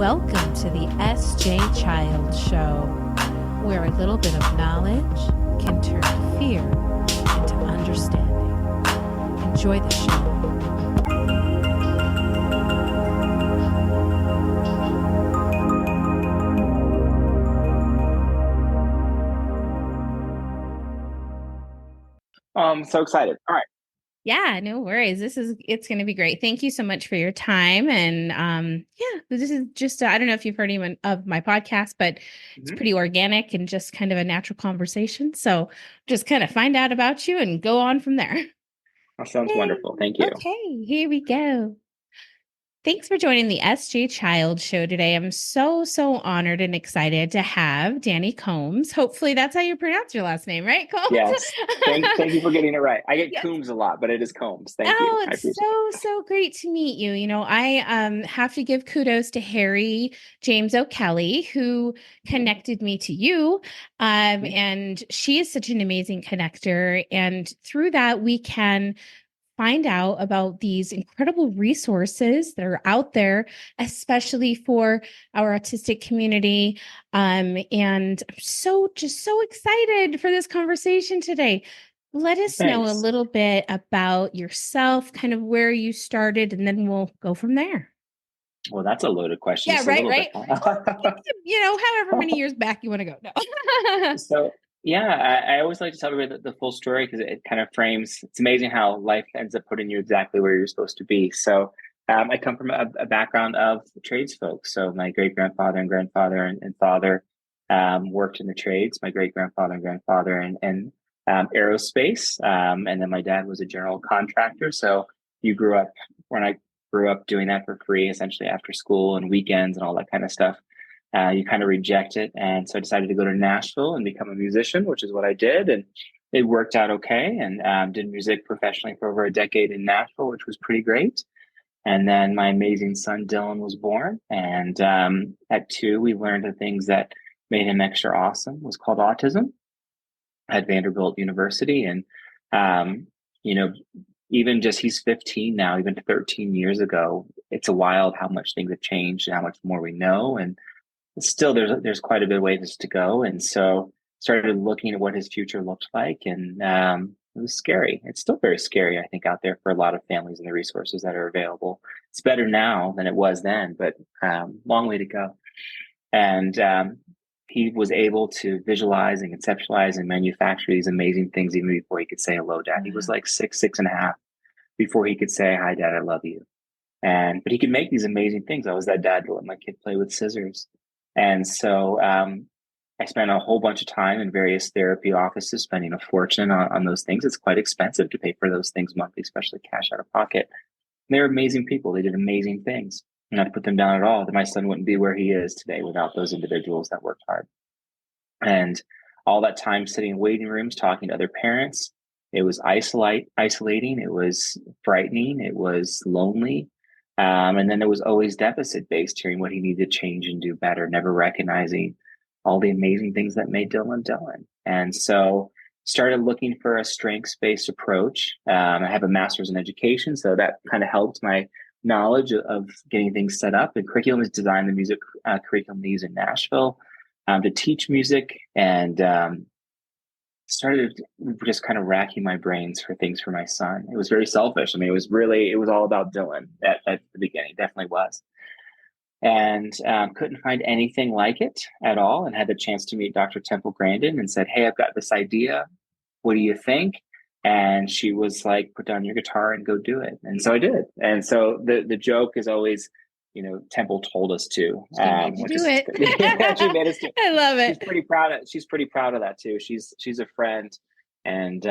Welcome to the S.J. Child Show, where a little bit of knowledge can turn fear into understanding. Enjoy the show. I'm so excited. All right. Yeah, no worries. It's going to be great. Thank you so much for your time. And this is just, I don't know if you've heard even of my podcast, but it's pretty organic and just kind of a natural conversation. So just kind of find out about you and go on from there. That sounds wonderful. Thank you. Okay, here we go. Thanks for joining the S.J. Child Show today. I'm so honored and excited to have Danny Combs. Hopefully that's how you pronounce your last name, right, Combs? Yes. Thank you for getting it right. I get Combs a lot, but it is Combs. Thank you. Oh, it's so great to meet you. You know, I have to give kudos to Harri James O'Kelly, who connected me to you. And she is such an amazing connector. And through that, we can find out about these incredible resources that are out there, especially for our autistic community. And I'm so excited for this conversation today. Let us know a little bit about yourself, kind of where you started, and then we'll go from there. Well, that's a loaded question. Yeah, right. However many years back you want to go. No. So, yeah, I always like to tell everybody the full story because it kind of frames, it's amazing how life ends up putting you exactly where you're supposed to be. So I come from a background of trades folks. So my great-grandfather and grandfather and father worked in the trades. My great-grandfather and grandfather and aerospace. And then my dad was a general contractor. So when I grew up doing that for free, essentially after school and weekends and all that kind of stuff. You kind of reject it. And so I decided to go to Nashville and become a musician, which is what I did. And it worked out okay. And did music professionally for over a decade in Nashville, which was pretty great. And then my amazing son, Dylan, was born. And at 2, we learned the things that made him extra awesome was called autism at Vanderbilt University. And, even just he's 15 now, even 13 years ago, it's a wild how much things have changed and how much more we know. And still there's quite a bit of ways to go. And so started looking at what his future looked like. And it was scary. It's still very scary, I think, out there for a lot of families and the resources that are available. It's better now than it was then, but long way to go. And he was able to visualize and conceptualize and manufacture these amazing things even before he could say hello, Dad. He was like 6.5 before he could say, hi, Dad, I love you. But he could make these amazing things. I was that dad to let my kid play with scissors. And so I spent a whole bunch of time in various therapy offices, spending a fortune on those things. It's quite expensive to pay for those things monthly, especially cash out of pocket. And they're amazing people. They did amazing things. Not to put them down at all. That my son wouldn't be where he is today without those individuals that worked hard. And all that time sitting in waiting rooms, talking to other parents, it was isolating. It was frightening. It was lonely. And then there was always deficit-based, hearing what he needed to change and do better, never recognizing all the amazing things that made Dylan Dylan. And so started looking for a strengths-based approach. I have a master's in education, so that kind of helped my knowledge of getting things set up. The curriculum is designed, the music curriculum they use in Nashville to teach music, and started just kind of racking my brains for things for my son. It was very selfish. I mean, it was all about Dylan at the beginning. It definitely was. And couldn't find anything like it at all, and had the chance to meet Dr. Temple Grandin and said, hey, I've got this idea. What do you think? And she was like, put down your guitar and go do it. And so I did. And so the joke is always, Temple told us to. She made you do it. She made us do it. I love it. She's pretty proud of that too. She's a friend. And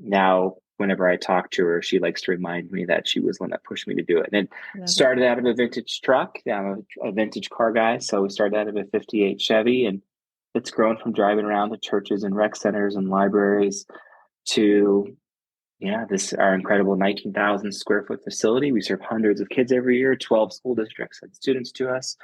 now whenever I talk to her, she likes to remind me that she was the one that pushed me to do it. And it started out of a vintage truck. I'm a vintage car guy. So we started out of a 58 Chevy, and it's grown from driving around to churches and rec centers and libraries to, our incredible 19,000 square foot facility. We serve hundreds of kids every year. 12 school districts send students to us.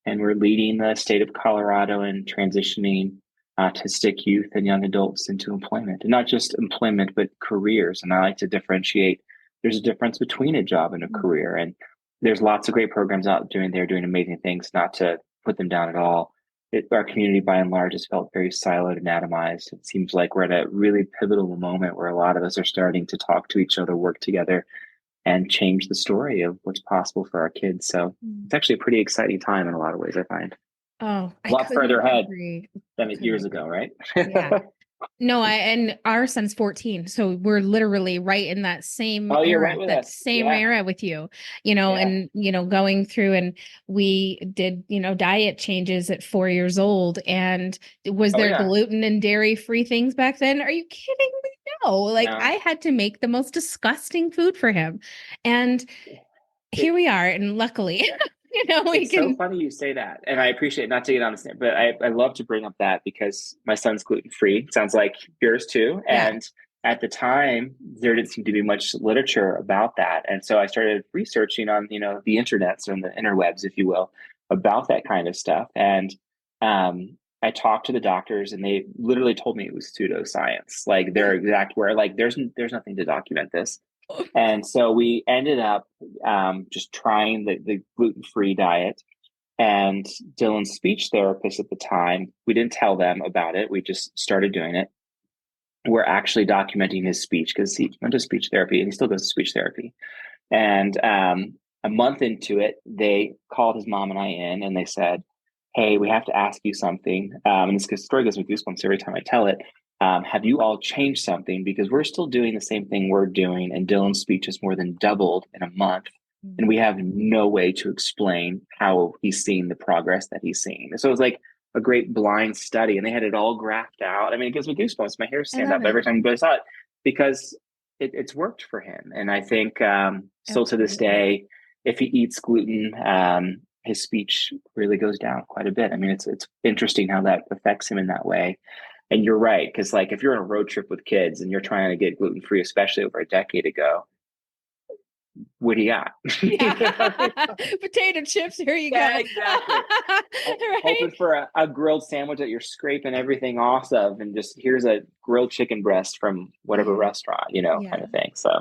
And we're leading the state of Colorado in transitioning autistic youth and young adults into employment. And not just employment, but careers. And I like to differentiate. There's a difference between a job and a career. And there's lots of great programs out doing, they're doing amazing things, not to put them down at all. Our community by and large has felt very siloed and atomized. It seems like we're at a really pivotal moment where a lot of us are starting to talk to each other, work together, and change the story of what's possible for our kids. So Mm. it's actually a pretty exciting time in a lot of ways, I find. Oh, A I lot couldn't further ahead agree. than Couldn't years agree ago, more. right? Yeah. No, and our son's 14, so we're literally right in that same Oh, you're era, right with that us. same Yeah. era with you, Yeah. and going through, and we did, diet changes at 4 years old. And was Oh, there yeah. gluten and dairy free things back then? Are you kidding me? No, like I No. had to make the most disgusting food for him. And here It, we are. And luckily, we It's so can, funny you say that. And I appreciate, not to get on this, but I love to bring up that because my son's gluten free. Sounds like yours too. yeah. And at the time, there didn't seem to be much literature about that. And so I started researching on, the internets and the interwebs, if you will, about that kind of stuff. And I talked to the doctors and they literally told me it was pseudoscience. Like their exact word, like there's nothing to document this. And so we ended up just trying the gluten-free diet. And Dylan's speech therapist at the time, we didn't tell them about it. We just started doing it. We're actually documenting his speech because he went to speech therapy and he still goes to speech therapy. And a month into it, they called his mom and I in and they said, "Hey, we have to ask you something." And this story gives me goosebumps every time I tell it. Have you all changed something? Because we're still doing the same thing we're doing, and Dylan's speech has more than doubled in a month. And we have no way to explain how he's seen the progress that he's seen. So it was like a great blind study, and they had it all graphed out. I mean, it gives me goosebumps. My hair I stand love up every it. time I saw it because it's worked for him. And I think still to this Absolutely. day, if he eats gluten, his speech really goes down quite a bit. I mean, it's interesting how that affects him in that way. And you're right, because like if you're on a road trip with kids and you're trying to get gluten free, especially over a decade ago, what do you got? Yeah. Potato chips, here you Yeah, go. exactly. Right? Hoping for a grilled sandwich that you're scraping everything off of, and just here's a grilled chicken breast from whatever Yeah. restaurant, kind Yeah. of thing. So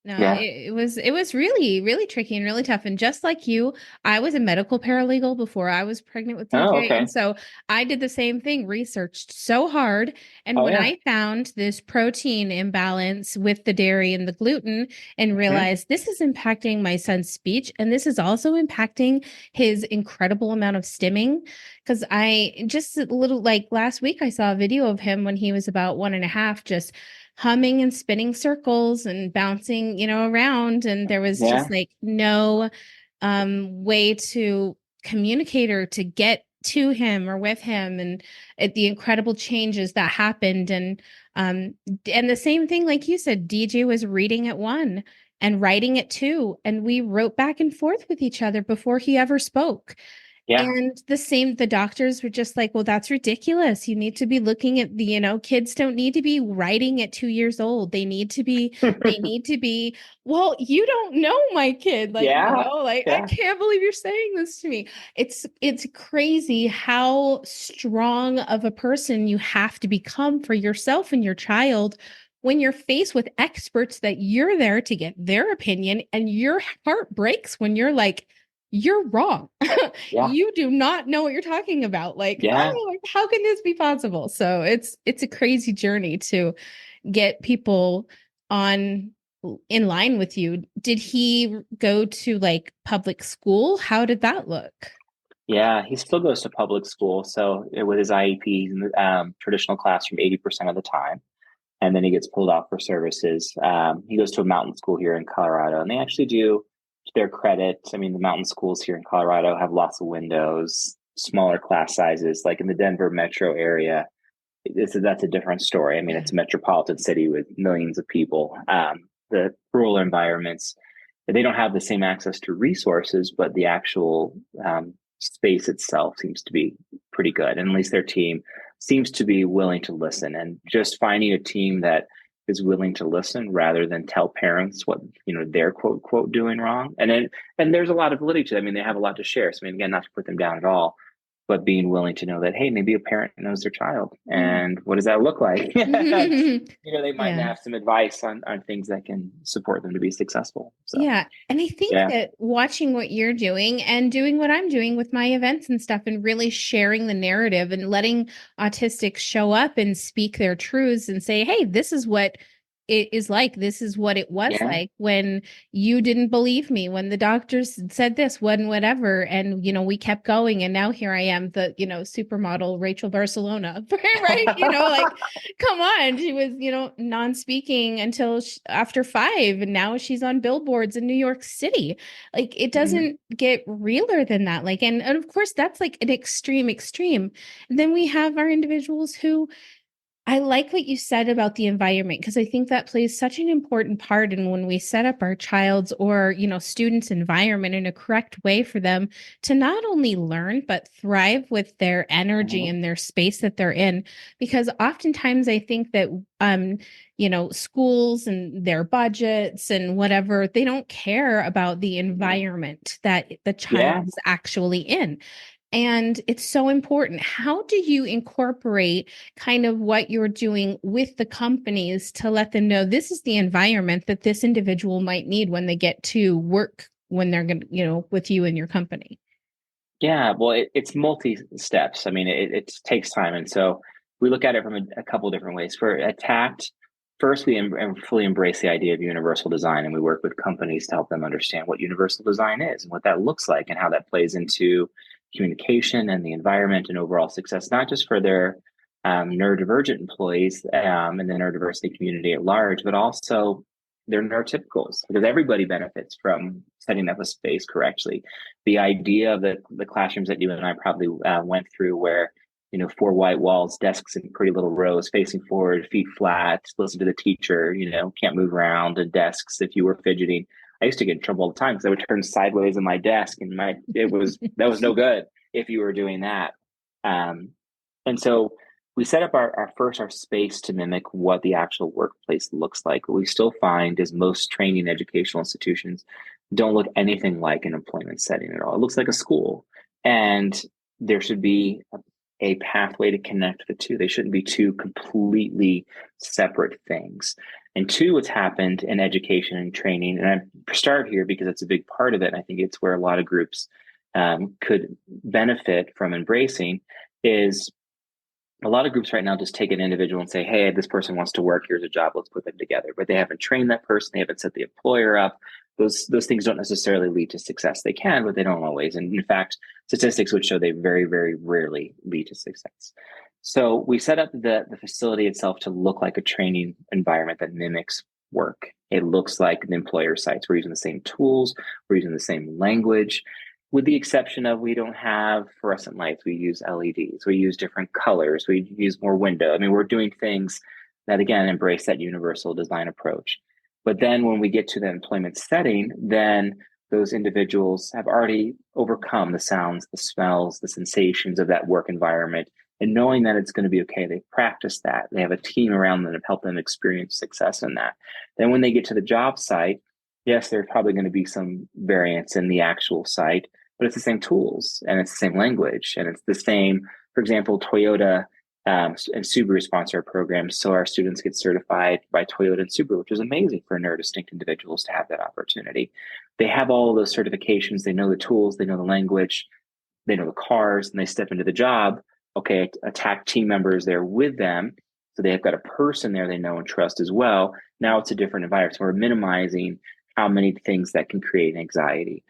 No, yeah. it was really, really tricky and really tough. And just like you, I was a medical paralegal before I was pregnant with Oh, DJ. And okay. so I did the same thing, researched so hard. And Oh, when yeah. I found this protein imbalance with the dairy and the gluten and Mhm. realized this is impacting my son's speech, and this is also impacting his incredible amount of stimming. Because I just a little, like last week, I saw a video of him when he was about 1.5, just humming and spinning circles and bouncing, around. And there was just Yeah. like no way to communicate or to get to him or with him. And the incredible changes that happened. And the same thing, like you said, DJ was reading at 1 and writing at 2. And we wrote back and forth with each other before he ever spoke. Yeah. And the doctors were just like, well, that's ridiculous. You need to be looking at kids don't need to be writing at 2 years old. They need to be, well, you don't know my kid. Like, Yeah. like, I Yeah. can't believe you're saying this to me. It's crazy how strong of a person you have to become for yourself and your child when you're faced with experts that you're there to get their opinion, and your heart breaks when you're like, you're wrong. Yeah. You do not know what you're talking about. Like, Yeah. oh, how can this be possible? So it's a crazy journey to get people on in line with you. Did he go to like public school? How did that look? Yeah. He still goes to public school. So with his IEPs in the traditional classroom 80% of the time. And then he gets pulled off for services. He goes to a mountain school here in Colorado, and they actually do, to their credit. I mean, the mountain schools here in Colorado have lots of windows, smaller class sizes. Like in the Denver metro area, that's a different story. I mean, Yeah. it's a metropolitan city with millions of people. The rural environments, they don't have the same access to resources, but the actual space itself seems to be pretty good. And at least their team seems to be willing to listen, and just finding a team that is willing to listen rather than tell parents what they're quote quote doing wrong. And there's a lot of validity to it. I mean, they have a lot to share. So I mean, again, not to put them down at all, but being willing to know that, hey, maybe a parent knows their child, and what does that look like? They might Yeah. have some advice on things that can support them to be successful. So, Yeah. And I think yeah. that watching what you're doing and doing what I'm doing with my events and stuff and really sharing the narrative and letting autistics show up and speak their truths and say, hey, this is what it is like. This is what it was Yeah. like when you didn't believe me, when the doctors said this, when whatever. And, we kept going. And now here I am, the, supermodel Rachel Barcelona, right? Like, come on. She was, non-speaking until after 5, and now she's on billboards in New York City. Like, it Mhm. doesn't get realer than that. Like, and of course that's like an extreme. And then we have our individuals who, I like what you said about the environment, because I think that plays such an important part in when we set up our child's or, students' environment in a correct way for them to not only learn, but thrive with their energy Mhm. and their space that they're in. Because oftentimes I think that, schools and their budgets and whatever, they don't care about the environment that the child Yeah. is actually in. And it's so important. How do you incorporate kind of what you're doing with the companies to let them know this is the environment that this individual might need when they get to work, when they're going to, with you and your company? Yeah, well, it's multi steps. I mean, it takes time. And so we look at it from a couple different ways. For attacked, first, we fully embrace the idea of universal design, and we work with companies to help them understand what universal design is and what that looks like and how that plays into communication and the environment and overall success, not just for their neurodivergent employees and the neurodiversity community at large, but also their neurotypicals, because everybody benefits from setting up a space correctly. The idea of the classrooms that you and I probably went through, where 4 white walls, desks in pretty little rows, facing forward, feet flat, listen to the teacher, can't move around, and desks if you were fidgeting. I used to get in trouble all the time because I would turn sideways in my desk, and that was no good if you were doing that. Um, and so we set up our space to mimic what the actual workplace looks like. What we still find is most training educational institutions don't look anything like an employment setting at all. It looks like a school. And there should be a pathway to connect the two. They shouldn't be two completely separate things. And two, what's happened in education and training, and I start here because it's a big part of it. And I think it's where a lot of groups could benefit from embracing, is a lot of groups right now just take an individual and say, hey, this person wants to work, here's a job, let's put them together. But they haven't trained that person, they haven't set the employer up. Those things don't necessarily lead to success. They can, but they don't always. And in fact, statistics would show they very, very rarely lead to success. So we set up the facility itself to look like a training environment that mimics work. It looks like the employer sites. We're using the same tools, we're using the same language, with the exception of we don't have fluorescent lights. We use LEDs. We use different colors. We use more window. I mean, we're doing things that, again, embrace that universal design approach. But then when we get to the employment setting, then those individuals have already overcome the sounds, the smells, the sensations of that work environment. And knowing that it's going to be okay, they've practiced that. They have a team around them to help them experience success in that. Then when they get to the job site, yes, there's probably going to be some variance in the actual site, but it's the same tools and it's the same language and it's the same. For example, Toyota and Subaru sponsor our programs, so our students get certified by Toyota and Subaru, which is amazing for neurodistinct individuals to have that opportunity. They have all of those certifications. They know the tools, they know the language, they know the cars, and they step into the job. Okay, attack team members there with them, so they've got a person there they know and trust as well. Now it's a different environment. So we're minimizing how many things that can create anxiety.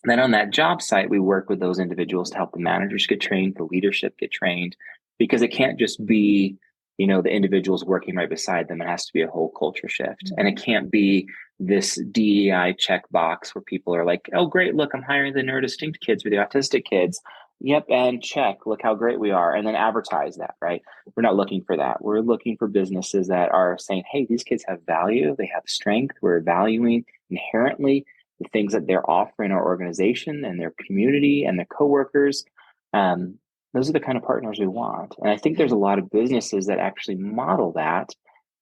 Then on that job site, we work with those individuals to help the managers get trained, the leadership get trained, because it can't just be, the individuals working right beside them. It has to be a whole culture shift. And it can't be this DEI checkbox where people are like, oh, great, look, I'm hiring the neurodistinct kids or the autistic kids. Yep, and check, look how great we are. And then advertise that, right? We're not looking for that. We're looking for businesses that are saying, hey, these kids have value, they have strength, we're valuing inherently the things that they're offering our organization and their community and their coworkers. Those are the kind of partners we want. And I think there's a lot of businesses that actually model that.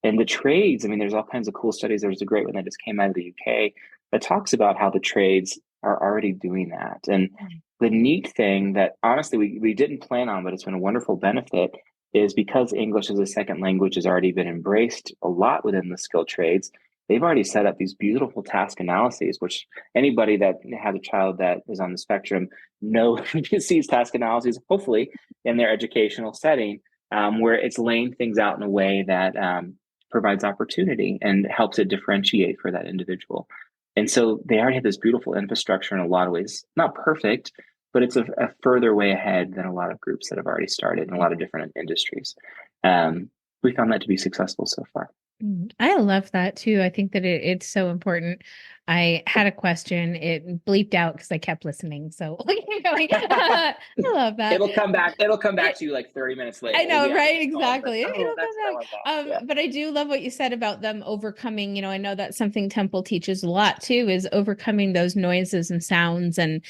And the trades, I mean, there's all kinds of cool studies. There's a great one that just came out of the UK that talks about how the trades are already doing that. And the neat thing that honestly we didn't plan on, but it's been a wonderful benefit, is because English as a second language has already been embraced a lot within the skilled trades. They've already set up these beautiful task analyses, which anybody that has a child that is on the spectrum sees task analyses, hopefully in their educational setting, where it's laying things out in a way that provides opportunity and helps it differentiate for that individual. And so they already have this beautiful infrastructure in a lot of ways, not perfect, but it's a further way ahead than a lot of groups that have already started in a lot of different industries. We found that to be successful so far. I love that too. I think that it's so important. I had a question. It bleeped out because I kept listening. So I love that. It'll come back. It'll come back to you like 30 minutes later. I know, right? Exactly. It'll come back. Yeah. But I do love what you said about them overcoming, I know that's something Temple teaches a lot too, is overcoming those noises and sounds and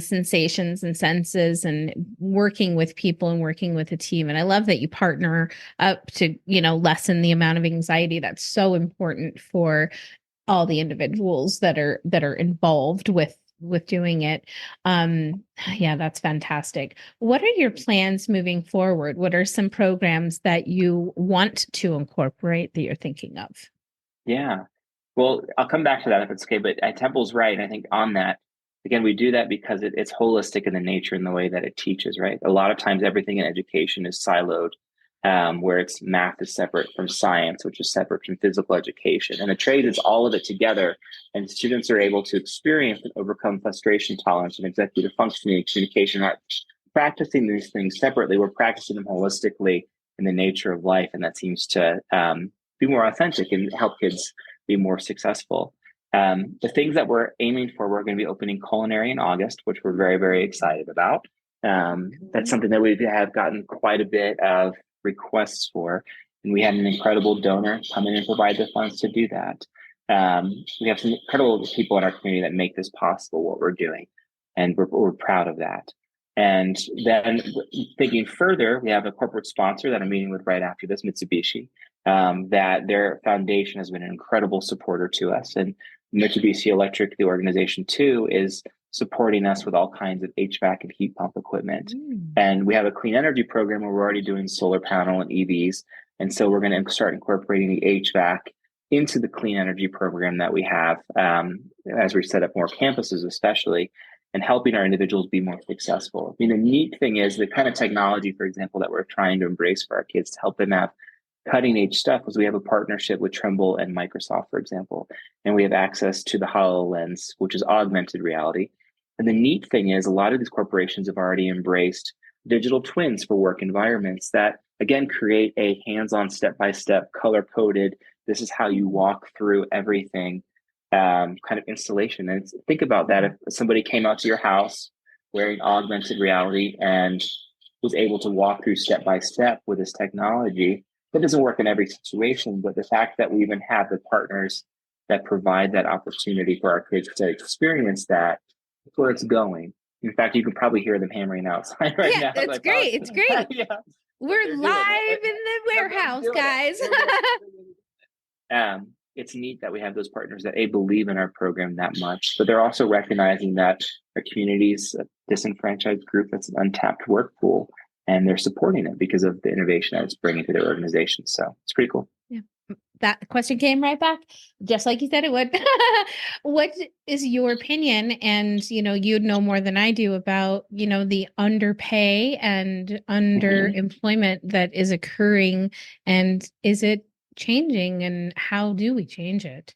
sensations and senses, and working with people and working with a team. And I love that you partner up to, lessen the amount of anxiety that's so important for all the individuals that are involved with doing it. Yeah, that's fantastic. What are your plans moving forward? What are some programs that you want to incorporate that you're thinking of? Yeah. Well, I'll come back to that if it's okay, but Temple's right. And I think on that, again, we do that because it's holistic in the nature and the way that it teaches, right? A lot of times everything in education is siloed, where it's math is separate from science, which is separate from physical education. And the trade is all of it together. And students are able to experience and overcome frustration tolerance and executive functioning, communication, practicing these things separately. We're practicing them holistically in the nature of life. And that seems to be more authentic and help kids be more successful. The things that we're aiming for, we're going to be opening culinary in August, which we're very, very excited about. That's something that we have gotten quite a bit of requests for, and we had an incredible donor come in and provide the funds to do that. We have some incredible people in our community that make this possible, what we're doing, and we're proud of that. And then thinking further, we have a corporate sponsor that I'm meeting with right after this, Mitsubishi, that their foundation has been an incredible supporter to us. And Mitsubishi Electric, the organization too, is supporting us with all kinds of HVAC and heat pump equipment. And we have a clean energy program where we're already doing solar panel and EVs. And so we're going to start incorporating the HVAC into the clean energy program that we have as we set up more campuses, especially, and helping our individuals be more successful. I mean, the neat thing is the kind of technology, for example, that we're trying to embrace for our kids to help them have cutting edge stuff, was we have a partnership with Trimble and Microsoft, for example, and we have access to the HoloLens, which is augmented reality. And the neat thing is a lot of these corporations have already embraced digital twins for work environments that, again, create a hands-on, step-by-step, color-coded, this is how you walk through everything kind of installation. And think about that. If somebody came out to your house wearing augmented reality and was able to walk through step-by-step with this technology, that doesn't work in every situation, but the fact that we even have the partners that provide that opportunity for our kids to experience that, that's where it's going. In fact, you can probably hear them hammering outside right now. It's great. It's great. Yeah. We're live in the warehouse, guys. It's neat that we have those partners that believe in our program that much, but they're also recognizing that our community's a disenfranchised group that's an untapped work pool, and they're supporting it because of the innovation that it's bringing to their organization. So it's pretty cool. Yeah. That question came right back, just like you said it would. What is your opinion? And, you'd know more than I do about, the underpay and underemployment that is occurring, and is it changing, and how do we change it?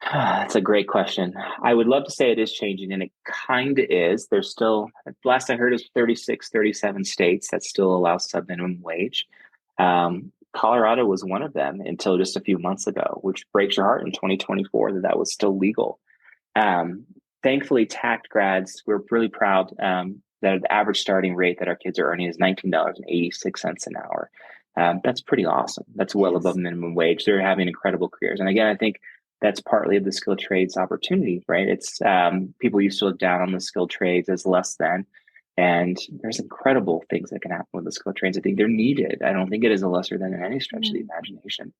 That's a great question. I would love to say it is changing, and it kind of is. There's still, last I heard, is 36, 37 states that still allow sub-minimum wage. Colorado was one of them until just a few months ago, which breaks your heart in 2024 that was still legal. Thankfully, TACT grads, we're really proud that the average starting rate that our kids are earning is $19.86 an hour. That's pretty awesome. That's well above minimum wage. They're having incredible careers. And again, I think that's partly of the skilled trades opportunity, right? It's people used to look down on the skilled trades as less than. And there's incredible things that can happen with the skilled trades. I think they're needed. I don't think it is a lesser than in any stretch of the imagination.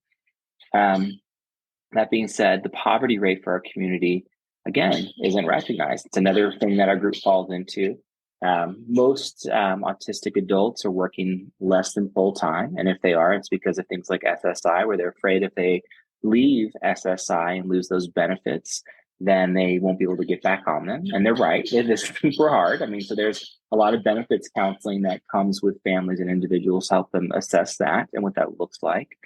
That being said, the poverty rate for our community again, isn't recognized. It's another thing that our group falls into. Most autistic adults are working less than full time. And if they are, it's because of things like SSI, where they're afraid if they leave SSI and lose those benefits, then they won't be able to get back on them. And they're right. It is super hard. I mean, so there's a lot of benefits counseling that comes with families and individuals, help them assess that and what that looks like.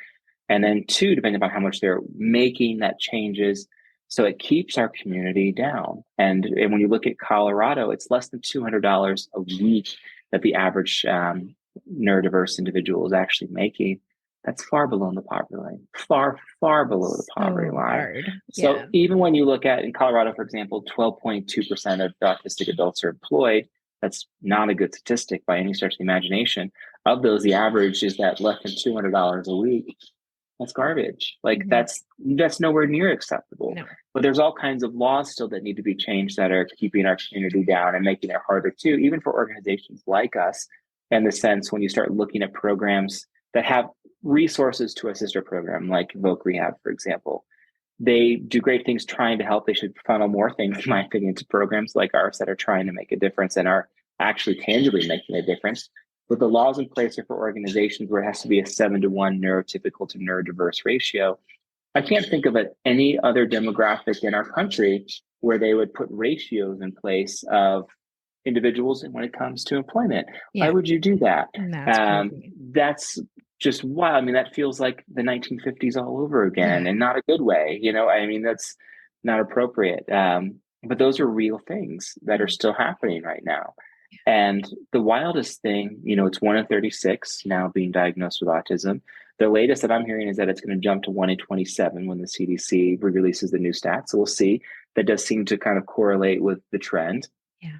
And then two, depending on how much they're making, that changes. So it keeps our community down. And when you look at Colorado, it's less than $200 a week that the average neurodiverse individual is actually making. That's far below the poverty line, far, far below the poverty line. Hard. So Yeah. even when you look at, in Colorado, for example, 12.2% of autistic adults are employed. That's not a good statistic by any stretch of the imagination. Of those, the average is that less than $200 a week. That's garbage. Like that's nowhere near acceptable. No. But there's all kinds of laws still that need to be changed that are keeping our community down and making it harder too, even for organizations like us. In the sense, when you start looking at programs that have resources to assist a program like Voc Rehab, for example, they do great things trying to help. They should funnel more things, in my opinion, to programs like ours that are trying to make a difference and are actually tangibly making a difference. But the laws in place are for organizations where it has to be a 7-to-1 neurotypical to neurodiverse ratio. I can't think of any other demographic in our country where they would put ratios in place of individuals when it comes to employment. Yeah. Why would you do that? That's just wild. I mean, that feels like the 1950s all over again, and not a good way. I mean, that's not appropriate. But those are real things that are still happening right now. And the wildest thing, it's 1 in 36 now being diagnosed with autism. The latest that I'm hearing is that it's going to jump to 1 in 27 when the CDC releases the new stats. So we'll see. That does seem to kind of correlate with the trend. Yeah.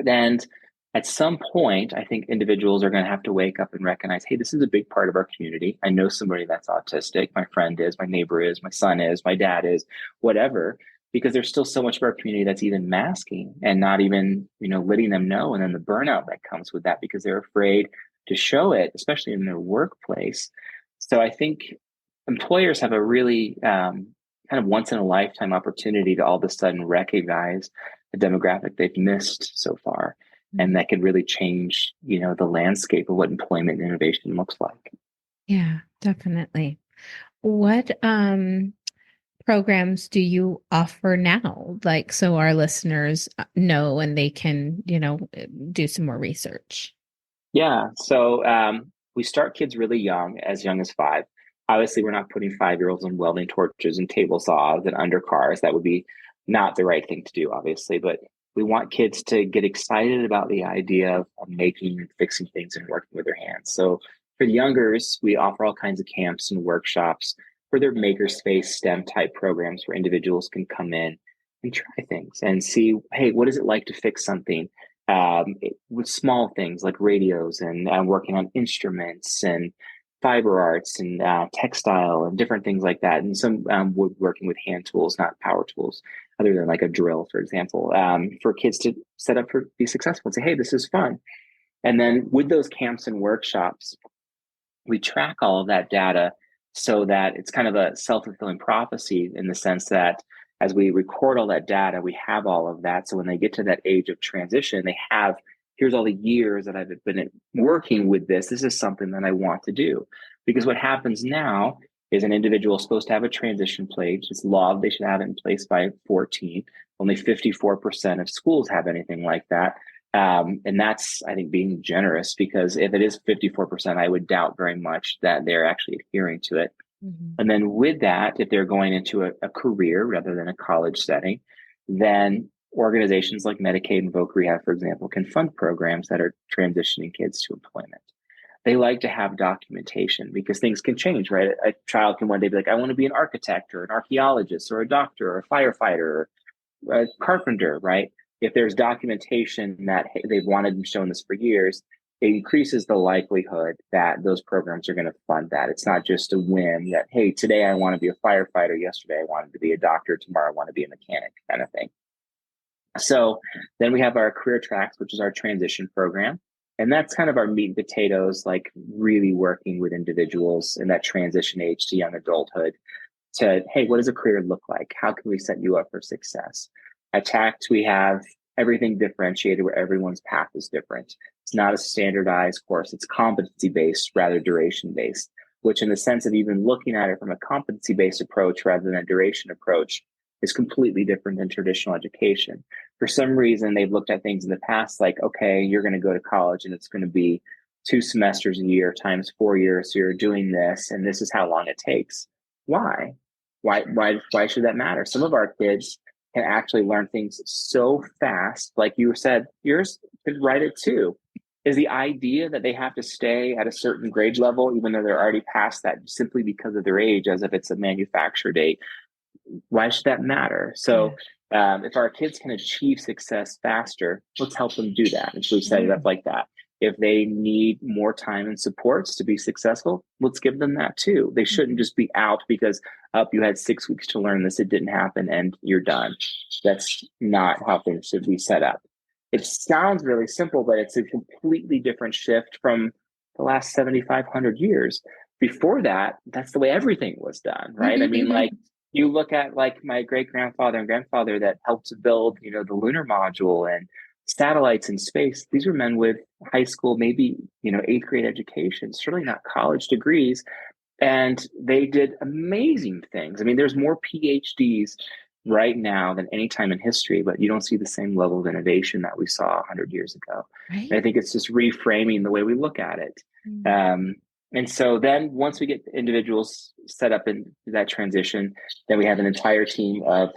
And at some point, I think individuals are going to have to wake up and recognize, hey, this is a big part of our community. I know somebody that's autistic. My friend is, my neighbor is, my son is, my dad is, whatever. Because there's still so much of our community that's even masking and not even, letting them know. And then the burnout that comes with that because they're afraid to show it, especially in their workplace. So I think employers have a really kind of once in a lifetime opportunity to all of a sudden recognize the demographic they've missed so far. And that could really change, the landscape of what employment and innovation looks like. Yeah, definitely. What programs do you offer now? Like, so our listeners know and they can, do some more research. Yeah. So we start kids really young as 5. Obviously, we're not putting 5-year-olds on welding torches and table saws and under cars. That would be not the right thing to do, obviously. But we want kids to get excited about the idea of making and fixing things and working with their hands. So for the youngers, we offer all kinds of camps and workshops for their makerspace STEM type programs where individuals can come in and try things and see, hey, what is it like to fix something? With small things like radios and working on instruments and fiber arts and textile and different things like that. And some working with hand tools, not power tools, other than like a drill, for example, for kids to set up for be successful and say, hey, this is fun. And then with those camps and workshops, we track all of that data so that it's kind of a self-fulfilling prophecy in the sense that as we record all that data, we have all of that. So when they get to that age of transition, they have, here's all the years that I've been working with this. This is something that I want to do. Because what happens now is an individual is supposed to have a transition page. It's law. They should have it in place by 14. Only 54% of schools have anything like that. And that's, I think, being generous, because if it is 54%, I would doubt very much that they're actually adhering to it. Mm-hmm. And then with that, if they're going into a career rather than a college setting, then organizations like Medicaid and Voc Rehab, for example, can fund programs that are transitioning kids to employment. They like to have documentation because things can change, right? A child can one day be like, I want to be an architect or an archaeologist or a doctor or a firefighter or a carpenter, right? If there's documentation that they've wanted and shown this for years, it increases the likelihood that those programs are going to fund that. It's not just a whim that, hey, today I want to be a firefighter. Yesterday I wanted to be a doctor. Tomorrow I want to be a mechanic, kind of thing. So then we have our career tracks, which is our transition program. And that's kind of our meat and potatoes, like really working with individuals in that transition age to young adulthood to, hey, what does a career look like? How can we set you up for success? At TACT, we have everything differentiated where everyone's path is different. It's not a standardized course. It's competency based rather duration based, which in the sense of even looking at it from a competency based approach rather than a duration approach is completely different than traditional education. For some reason, they've looked at things in the past like, okay, you're going to go to college and it's going to be 2 semesters a year times 4 years. So you're doing this and this is how long it takes. Why? Why should that matter? Some of our kids can actually learn things so fast. Like you said, yours could write it too. Is the idea that they have to stay at a certain grade level, even though they're already past that simply because of their age, as if it's a manufacture date? Why should that matter? So if our kids can achieve success faster, let's help them do that. And so we set it up like that. If they need more time and supports to be successful, let's give them that too. They shouldn't just be out because you had 6 weeks to learn this, it didn't happen, and you're done. That's not how things should be set up. It sounds really simple, but it's a completely different shift from the last 7,500 years. Before that, that's the way everything was done, right? I mean, like, you look at like my great grandfather and grandfather that helped to build, the lunar module and satellites in space. These were men with high school, maybe, 8th grade education, certainly not college degrees. And they did amazing things. I mean, there's more PhDs right now than any time in history, but you don't see the same level of innovation that we saw 100 years ago. Right. And I think it's just reframing the way we look at it. And so then once we get individuals set up in that transition, then we have an entire team of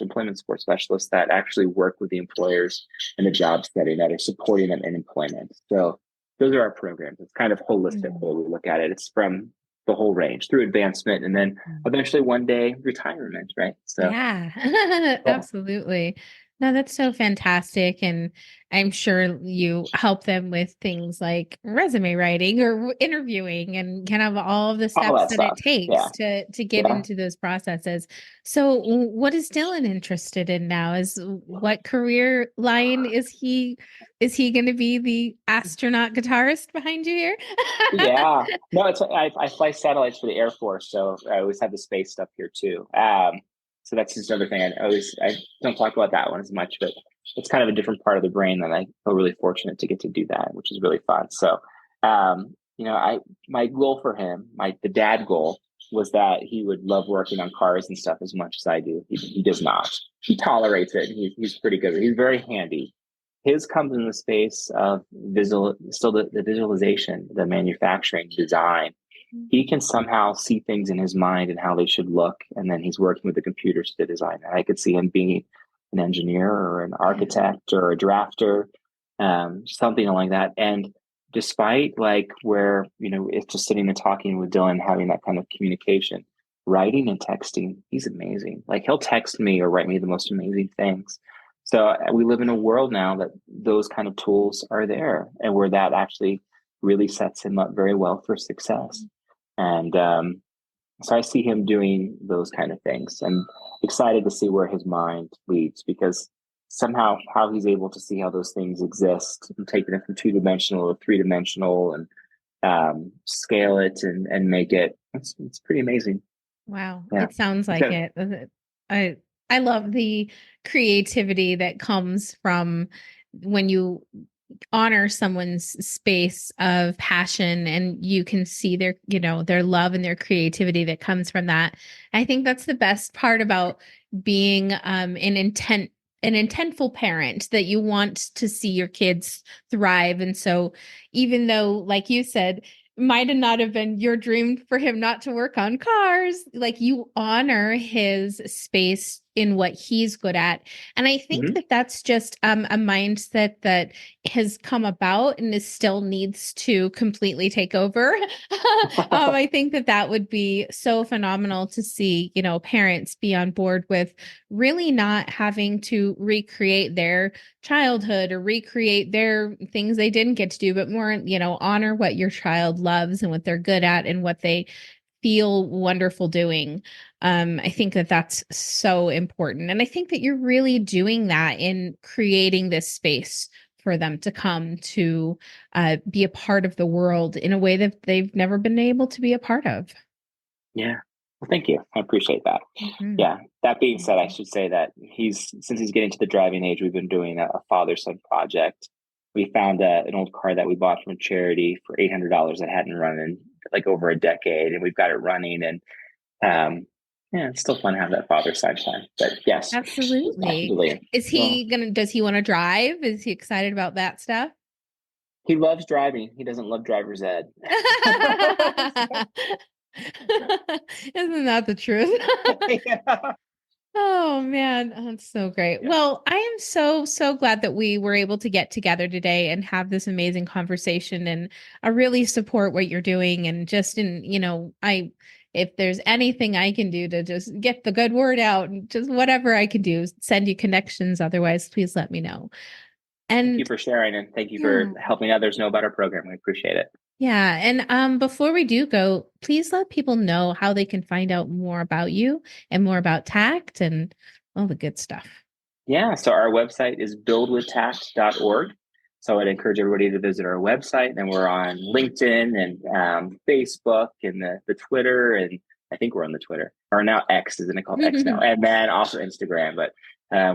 employment support specialists that actually work with the employers in the job setting that are supporting them in employment. So those are our programs. It's kind of holistic the way we look at it. It's from the whole range through advancement and then eventually one day retirement, right? So yeah, absolutely. No, that's so fantastic. And I'm sure you help them with things like resume writing or interviewing and kind of all of the all steps that that it stuff. takes to get Yeah. into those processes. So what is Dylan interested in now? Is what career line is he going to be the astronaut guitarist behind you here? Yeah. No, I fly satellites for the Air Force, so I always have the space stuff here too. So that's just another thing. I don't talk about that one as much, but it's kind of a different part of the brain, and I feel really fortunate to get to do that, which is really fun. So, my goal for him, the dad goal, was that he would love working on cars and stuff as much as I do. He does not. He tolerates it. He's pretty good. He's very handy. His comes in the space of the visualization, the manufacturing, design. He can somehow see things in his mind and how they should look, and then he's working with the computers to design it. I could see him being an engineer or an architect or a drafter, something like that. And despite like where, it's just sitting and talking with Dylan, having that kind of communication, writing and texting, he's amazing. Like he'll text me or write me the most amazing things. So we live in a world now that those kind of tools are there and where that actually really sets him up very well for success. And so I see him doing those kind of things and excited to see where his mind leads, because somehow how he's able to see how those things exist and taking it from 2-dimensional to 3-dimensional and scale it and make it, it's pretty amazing. Wow. Yeah. It sounds like it. I love the creativity that comes from when you honor someone's space of passion and you can see their love and their creativity that comes from that. I think that's the best part about being an intentful parent, that you want to see your kids thrive. And so even though, like you said, might not have been your dream for him not to work on cars, like you honor his space in what he's good at. And I think that that's just a mindset that has come about and still needs to completely take over. I think that would be so phenomenal to see, parents be on board with really not having to recreate their childhood or recreate their things they didn't get to do, but more, honor what your child loves and what they're good at and what they feel wonderful doing. I think that that's so important. And I think that you're really doing that in creating this space for them to come to be a part of the world in a way that they've never been able to be a part of. Yeah. Well, thank you. I appreciate that. Mhm. Yeah. That being said, I should say that since he's getting to the driving age, we've been doing a father-son project. We found an old car that we bought from a charity for $800 that hadn't run in like over a decade, and we've got it running. And yeah, it's still fun to have that father-son time. But yes, Absolutely. absolutely. Well, Does he want to drive? Is he excited about that stuff? he loves driving. He doesn't love driver's ed. Isn't that the truth? Yeah. Oh man, that's so great. Yeah. Well, I am so glad that we were able to get together today and have this amazing conversation. And I really support what you're doing. And just if there's anything I can do to just get the good word out, and just whatever I can do, send you connections. Otherwise, please let me know. Thank you And for sharing, and thank you for yeah. helping others know about our program. We appreciate it. Yeah, and before we do go, please let people know how they can find out more about you and more about tact and all the good stuff. Yeah, so our website is buildwithtact.org. So I'd encourage everybody to visit our website. And we're on LinkedIn and Facebook and the Twitter. And I think we're on the Twitter, or now X, isn't it called X now? And then also Instagram. But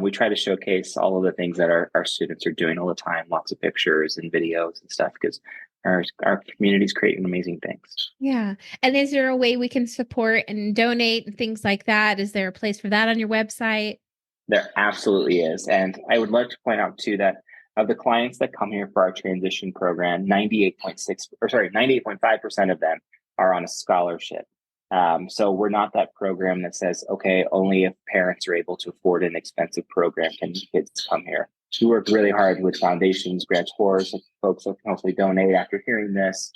we try to showcase all of the things that our students are doing all the time, lots of pictures and videos and stuff, because our community is creating amazing things. Yeah. And is there a way we can support and donate and things like that? Is there a place for that on your website? There absolutely is. And I would like to point out too that of the clients that come here for our transition program, 98.5% of them are on a scholarship. So we're not that program that says, okay, only if parents are able to afford an expensive program can kids come here. We work really hard with foundations, grantors, folks that can hopefully donate after hearing this,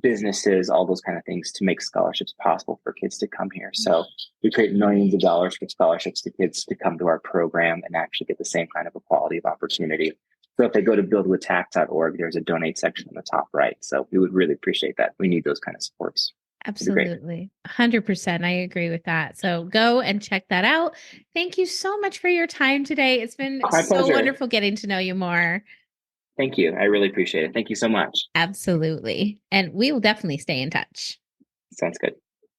businesses, all those kind of things to make scholarships possible for kids to come here. So we create millions of dollars for scholarships to kids to come to our program and actually get the same kind of equality of opportunity. So if they go to buildwithtact.org, there's a donate section on the top right. So we would really appreciate that. We need those kind of supports. It'd be great. Absolutely. 100%. I agree with that. So go and check that out. Thank you so much for your time today. It's been My so pleasure. wonderful getting to know you more. Thank you. I really appreciate it. Thank you so much. Absolutely. And we will definitely stay in touch. Sounds good.